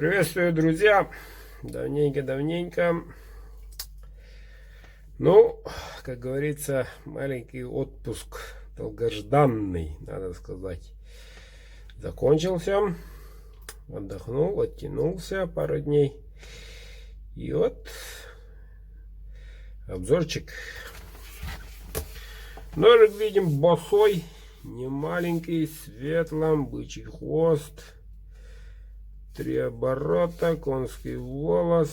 Приветствую, друзья! Давненько. Ну, как говорится, маленький отпуск, долгожданный, надо сказать, закончился. Отдохнул, оттянулся пару дней. И вот обзорчик. Ножик видим босой, не маленький, светлым, бычий хвост. 3 оборота, конский волос.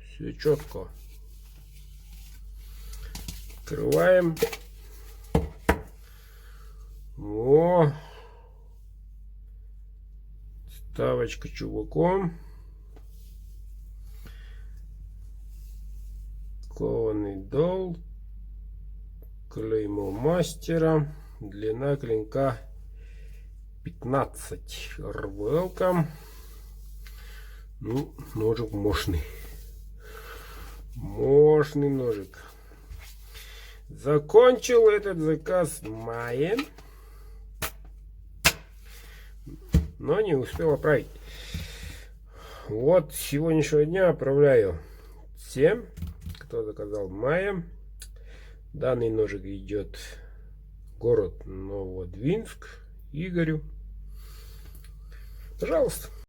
Все четко. Открываем. О! Ставочка чуваком. Кованый дол. Клеймо мастера. Длина клинка 15. РВЛ-ка. Ну, ножик мощный. Мощный ножик. Закончил этот заказ в мае, но не успел отправить. Вот с сегодняшнего дня отправляю всем, кто заказал в мае. Данный ножик идет в город Новодвинск Игорю. Пожалуйста.